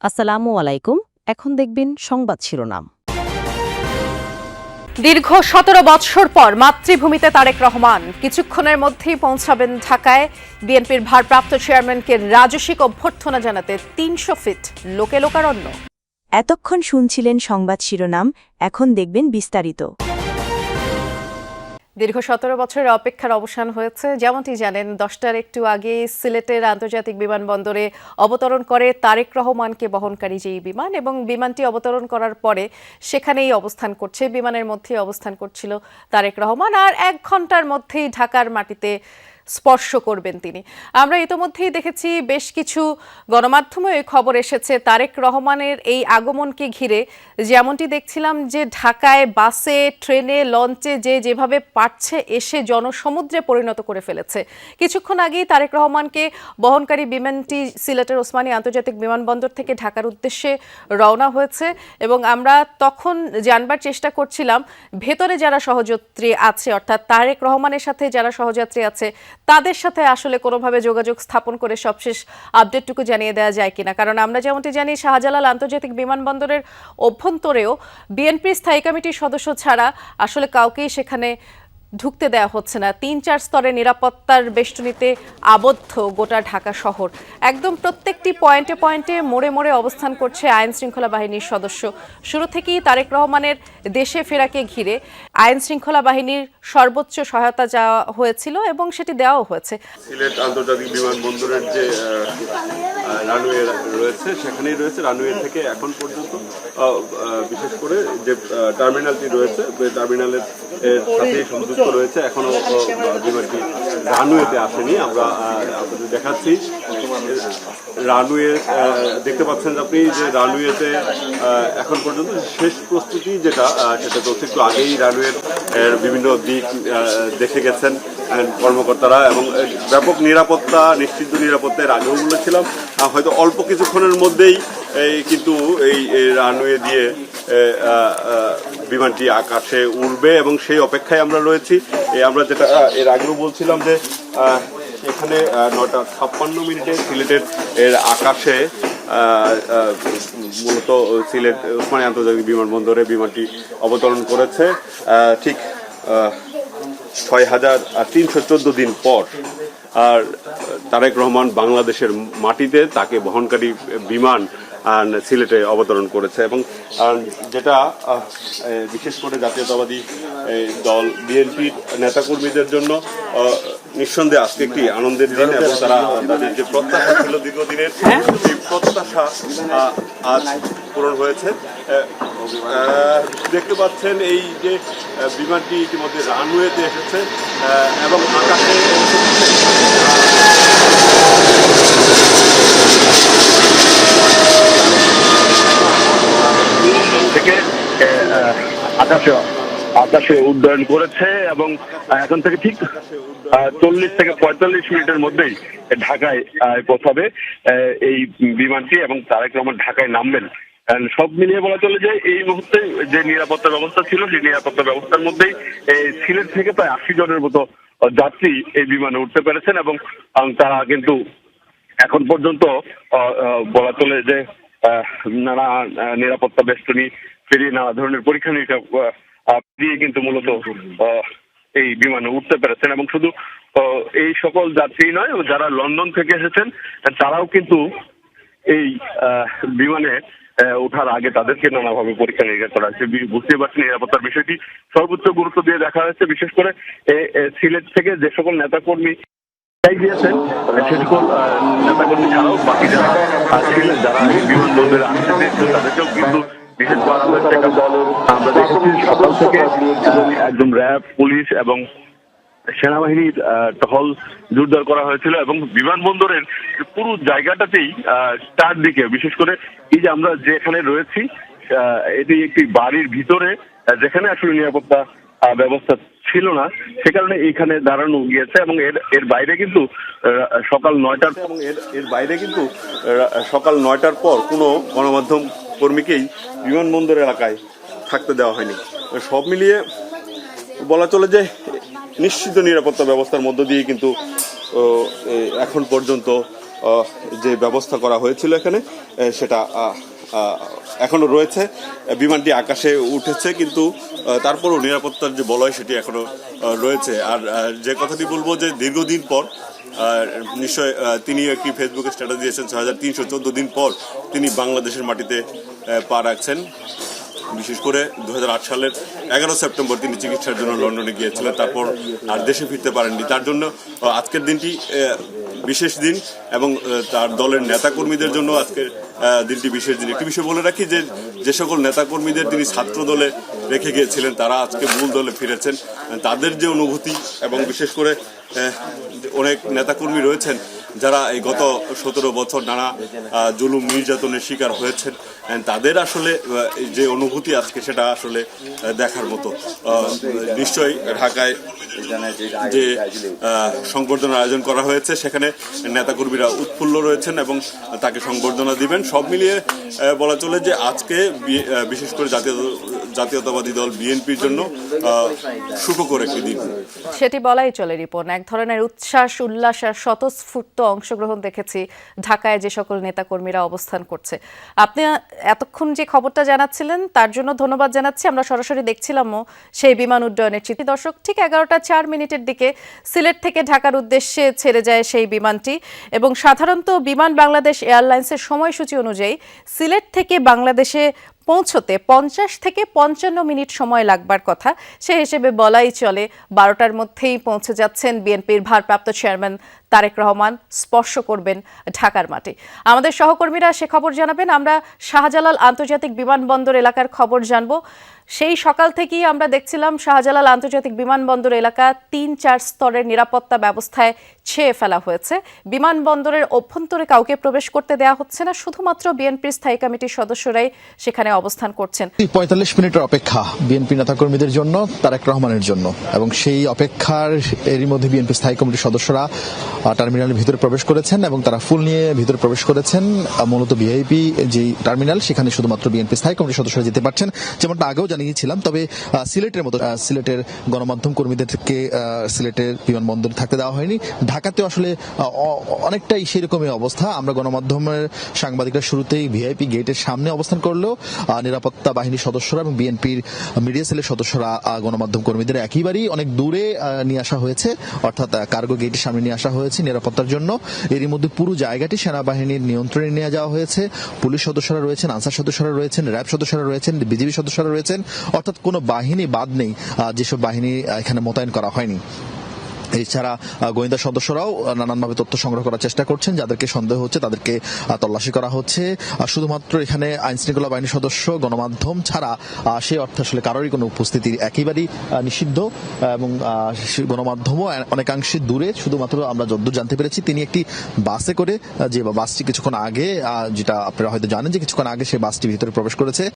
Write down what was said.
আসসালামু আলাইকুম। এখন দেখবেন সংবাদ শিরোনাম। দীর্ঘ ১৭ বৎসর পর মাতৃভূমিতে তারেক রহমান কিছুক্ষণের মধ্যেই পৌঁছাবেন ঢাকায়। বিএনপির ভারপ্রাপ্ত চেয়ারম্যানকে রাজস্বিক অভ্যর্থনা জানাতে ৩০০ ফিট লোকে লোকারণ্য। এতক্ষণ শুনছিলেন সংবাদ শিরোনাম, এখন দেখবেন বিস্তারিত। দীর্ঘ ১৭ বছরের অপেক্ষার অবসান হয়েছে। যেমনটি জানেন, ১০টার একটু আগে সিলেটের আন্তর্জাতিক বিমানবন্দরে অবতরণ করে তারেক রহমানকে বহনকারী যেই বিমান, এবং বিমানটি অবতরণ করার পরে সেখানেই অবস্থান করছে, বিমানের মধ্যেই অবস্থান করছিল তারেক রহমান। আর ১ ঘন্টার মধ্যেই ঢাকার মাটিতে স্পর্শ করবেন তিনি। আমরা ইতোমধ্যেই দেখেছি, বেশ কিছু গণমাধ্যমে এই খবর এসেছে তারেক রহমানের এই আগমনকে ঘিরে। যেমনটি দেখছিলাম যে ঢাকায় বাসে, ট্রেনে, লঞ্চে যেভাবে পারছে এসে জনসমুদ্রে পরিণত করে ফেলেছে। কিছুক্ষণ আগেই তারেক রহমানকে বহনকারী বিমানটি সিলেটের ওসমানী আন্তর্জাতিক বিমানবন্দর থেকে ঢাকার উদ্দেশ্যে রওনা হয়েছে, এবং আমরা তখন জানবার চেষ্টা করছিলাম ভেতরে যারা সহযাত্রী আছে, অর্থাৎ তারেক রহমানের সাথে যারা সহযাত্রী আছে তাদের সাথে আসলে কোনোভাবে যোগাযোগ স্থাপন করে সবশেষ আপডেটটুকু জানিয়ে দেওয়া যায় কিনা। কারণ আমরা যেমনটি জানি, শাহজালাল আন্তর্জাতিক বিমানবন্দরের অভ্যন্তরেও বিএনপির স্থায়ী কমিটির সদস্য ছাড়া আসলে কাউকেই সেখানে ঢুকতে দেওয়া হচ্ছে না। ৩-৪ স্তরের নিরাপত্তার বেষ্টনীতে আবদ্ধ গোটা ঢাকা শহর। একদম প্রত্যেকটি পয়েন্টে পয়েন্টে মোড়ে মোড়ে অবস্থান করছে আইন শৃঙ্খলা বাহিনীর সদস্য। শুরু থেকেই তারেক রহমানের দেশে ফেরাকে ঘিরে আইন শৃঙ্খলা বাহিনীর সর্বোচ্চ সহায়তা চাওয়া হয়েছিল, এবং সেটি দেওয়াও হয়েছে। সিলেট আন্তর্জাতিক বিমানবন্দরের যে রানওয়ে রয়েছে, সেখানেই রয়েছে। রানওয়ে থেকে এখন পর্যন্ত বিশেষ করে যে টার্মিনালটি রয়েছে, টার্মিনালের সাথে সংযুক্ত রয়েছে। এখনো বিমানটি রানওয়েতে আসেনি। আমরা আপনাদের দেখাচ্ছি রানওয়ে, দেখতে পাচ্ছেন আপনি যে রানওয়েতে এখন পর্যন্ত শেষ প্রস্তুতি যেটা সেটা চলছে। একটু আগেই রানওয়ের বিভিন্ন দিক দেখে গেছেন কর্মকর্তারা, এবং ব্যাপক নিরাপত্তা, নিশ্চিত নিরাপত্তার আগেও বলেছিলাম হয়তো অল্প কিছুক্ষণের মধ্যেই কিন্তু এই রানওয়ে দিয়ে বিমানটি আকাশে উড়বে, এবং সেই অপেক্ষায় আমরা রয়েছি। আমরা যেটা এর আগেও বলছিলাম যে এখানে 9:56 সিলেটের আকাশে মূলত সিলেট ওসমানী আন্তর্জাতিক বিমানবন্দরে বিমানটি অবতরণ করেছে ঠিক ৬,৩১৪ দিন পর। আর তারেক রহমান বাংলাদেশের মাটিতে তাকে বহনকারী বিমান সিলেটে অবতরণ করেছে, এবং যেটা বিশেষ করে জাতীয়তাবাদী দল বিএনপির নেতাকর্মীদের জন্য নিঃসন্দেহে আজকে একটি আনন্দের দিন, এবং তারা তাদের যে প্রত্যাশা ছিল দীর্ঘদিনের, সেই প্রত্যাশা আজ পূরণ হয়েছে। দেখতে পাচ্ছেন এই যে বিমানটি ইতিমধ্যে রানওয়েতে এসেছে এবং আকাশে থেকে আকাশে উড্ডয়ন করেছে, এবং এখন থেকে ঠিক 40 থেকে 45 মিনিটের মধ্যেই ঢাকায় পৌঁছাবে এই বিমানটি, এবং তারেক রহমান ঢাকায় নামবেন। সব মিলিয়ে বলা চলে যে এই মুহূর্তে যে নিরাপত্তা ব্যবস্থা ছিল, সেই নিরাপত্তা ব্যবস্থার মধ্যেই সিলেট থেকে প্রায় 80 জনের মতো যাত্রী এই বিমানে উঠতে পেরেছেন, এবং তারা কিন্তু এখন পর্যন্ত বলা চলে যে নানা নিরাপত্তা বেষ্টনী পেরিয়ে, নানা ধরনের পরীক্ষা নিরীক্ষা দিয়ে কিন্তু মূলত এই বিমানে উঠতে পেরেছেন। এবং শুধু এই সকল যাত্রী নয়, যারা লন্ডন থেকে এসেছেন তারাও কিন্তু এই বিমানে ওঠার আগে তাদেরকে নানাভাবে পরীক্ষা নিরীক্ষা করা হয়েছে। বুঝতে পারছেন, নিরাপত্তার বিষয়টি সর্বোচ্চ গুরুত্ব দিয়ে দেখা হয়েছে। বিশেষ করে সিলেট থেকে যে সকল নেতাকর্মী দিয়েছেন, সে সকল নেতাকর্মী ছাড়াও বাকি যারা ছিলেন, যারা এই বিমানবন্দরে আসতে চেয়েছেন, তাদেরকেও কিন্তু বিশেষ করা হয়েছে। আমরা দেখেছি সকাল থেকে একদম র্যাব, পুলিশ এবং সেনাবাহিনীর টহল জোরদার করা হয়েছিল, এবং বিমানবন্দরের পুরো জায়গাটাতেই চারদিকে, বিশেষ করে এই যে আমরা যেখানে রয়েছি, এটি একটি বাড়ির ভিতরে, যেখানে আসলে নিরাপত্তা ব্যবস্থা ছিল না, সে কারণে এইখানে দাঁড়ানো গিয়েছে। এবং এর বাইরে কিন্তু সকাল 9টার পর কোনো গণমাধ্যম কর্মীকেই বিমানবন্দর এলাকায় থাকতে দেওয়া হয়নি। সব মিলিয়ে বলা চলে যে নিশ্চিত নিরাপত্তা ব্যবস্থার মধ্য দিয়ে কিন্তু এখন পর্যন্ত যে ব্যবস্থা করা হয়েছিল এখানে সেটা এখনো রয়েছে। বিমানটি আকাশে উঠেছে, কিন্তু তারপরও নিরাপত্তার যে বলয় সেটি এখনো রয়েছে। আর যে কথাটি বলবো যে দীর্ঘদিন পর নিশ্চয় তিনি একটি ফেসবুকে স্ট্যাটাস দিয়েছেন 6314 দিন পর তিনি বাংলাদেশের মাটিতে পা রাখছেন। বিশেষ করে 2008 সালের 11 সেপ্টেম্বর তিনি চিকিৎসার জন্য লন্ডনে গিয়েছিলেন, তারপর আর দেশে ফিরতে পারেননি। তার জন্য আজকের দিনটি বিশেষ দিন এবং তার দলের নেতাকর্মীদের জন্য আজকের দিনটি বিশেষ দিন। একটি বিষয় বলে রাখি যে সকল নেতাকর্মীদের তিনি ছাত্র দলে রেখে গিয়েছিলেন তারা আজকে মূল দলে ফিরেছেন। তাদের যে অনুভূতি এবং বিশেষ করে অনেক নেতাকর্মী রয়েছেন যারা এই গত 17 বছর নানা জুলুম নির্যাতনের শিকার হয়েছেন, তাদের আসলে যে অনুভূতি আজকে সেটা আসলে দেখার মতো। নিশ্চয়ই ঢাকায় যে সংবর্ধনার আয়োজন করা হয়েছে সেখানে নেতাকর্মীরা উৎফুল্ল রয়েছেন এবং তাকে সংবর্ধনা দিবেন। সব মিলিয়ে বলা চলে যে আজকে বিশেষ করে জাতীয়তাবাদী দল বিএনপির জন্য সুখকর একটি দিন। সেটি বলাই চলে রিপন। এক ধরনের উচ্ছ্বাস উল্লাস আর স্বতঃস্ফূর্ত অংশগ্রহণ দেখেছি ঢাকায় যে সকল নেতাকর্মীরা অবস্থান করছে। আপনি এতক্ষণ যে খবরটা জানাচ্ছিলেন তার জন্য ধন্যবাদ জানাচ্ছি। আমরা সরাসরি দেখছিলামও সেই বিমান উড্ডয়নের চিত্র। দর্শক, ঠিক 11:04 দিকে সিলেট থেকে ঢাকার উদ্দেশ্যে ছেড়ে যায় সেই বিমানটি এবং সাধারণত বিমান বাংলাদেশ এয়ারলাইন্সের সময়সূচি অনুযায়ী সিলেট থেকে বাংলাদেশে পৌঁছতে 50 থেকে 55 মিনিট সময় লাগবার কথা। সে হিসেবে বলাই চলে 12টার মধ্যেই পৌঁছে যাচ্ছেন বিএনপির ভারপ্রাপ্ত চেয়ারম্যান তারেক রহমান, স্পর্শ করবেন ঢাকার মাটি। আমাদের সহকর্মীরা সে খবর জানাবেন। আমরা শাহজালাল আন্তর্জাতিক বিমানবন্দর এলাকার খবর জানব। সেই সকাল থেকেই আমরা দেখছিলাম শাহজালাল আন্তর্জাতিক বিমানবন্দর এলাকা 3-4 স্তরের নিরাপত্তা ব্যবস্থায় ছেয়ে ফেলা হয়েছে। বিমানবন্দরের অভ্যন্তরে কাউকে প্রবেশ করতে দেওয়া হচ্ছে না, শুধুমাত্র বিএনপির স্থায়ী কমিটির সদস্যরাই সেখানে অবস্থান করছেন। 45 মিনিটের অপেক্ষা বিএনপি নেতাকর্মীদের জন্য, তারেক রহমানের জন্য, এবং সেই অপেক্ষার এরই মধ্যে বিএনপি স্থায়ী কমিটির সদস্যরা টার্মিনালের ভিতরে প্রবেশ করেছেন এবং তারা ফুল নিয়ে ভিতরে প্রবেশ করেছেন। মূলত ভিআইপি যে টার্মিনাল সেখানে শুধুমাত্র বিএনপি স্থায়ী কমিটির সদস্যরা যেতে পারছেন, যেমনটা আগেও জানিয়েছিলাম। তবে সিলেটের মতো সিলেটের গণমাধ্যম কর্মীদেরকে সিলেটের বিমানবন্দরে থাকতে দেওয়া হয়নি। ঢাকাতেও আসলে অনেকটাই সেরকমই অবস্থা। আমরা গণমাধ্যমের সাংবাদিকরা শুরুতেই ভিআইপি গেটের সামনে অবস্থান করলেও নিরাপত্তা বাহিনীর সদস্যরা এবং বিএনপির মিডিয়া সেলের সদস্যরা গণমাধ্যম কর্মীদের একেবারেই অনেক দূরে নিয়ে আসা হয়েছে, অর্থাৎ কার্গো গেটের সামনে নিয়ে আসা হয়েছে নিরাপত্তার জন্য। এরই মধ্যে পুরো জায়গাটি সেনাবাহিনীর নিয়ন্ত্রণে নিয়ে যাওয়া হয়েছে। পুলিশ সদস্যরা রয়েছেন, আনসার সদস্যরা রয়েছেন, র্যাব সদস্যরা রয়েছেন, বিজিবি সদস্যরা রয়েছেন, অর্থাৎ কোনো বাহিনী বাদ নেই যেসব বাহিনী এখানে মোতায়েন করা হয়নি। এছাড়া গোয়েন্দা সদস্যরাও নানানভাবে তথ্য সংগ্রহ করার চেষ্টা করছেন। যাদেরকে সন্দেহ হচ্ছে তাদেরকে তল্লাশি করা হচ্ছে। শুধুমাত্র এখানে আইন শৃঙ্খলা বাহিনীর সদস্য, গণমাধ্যম ছাড়া সে অর্থে আসলে কারোরই কোনো উপস্থিতি একেবারেই নিষিদ্ধ এবং গণমাধ্যমও অনেকাংশে দূরে। শুধুমাত্র আমরা যতদূর জানতে পেরেছি তিনি একটি বাসে করে, যে বাসটি কিছুক্ষণ আগে, যেটা আপনারা হয়তো জানেন যে কিছুক্ষণ আগে সে বাসটি ভিতরে প্রবেশ করেছে।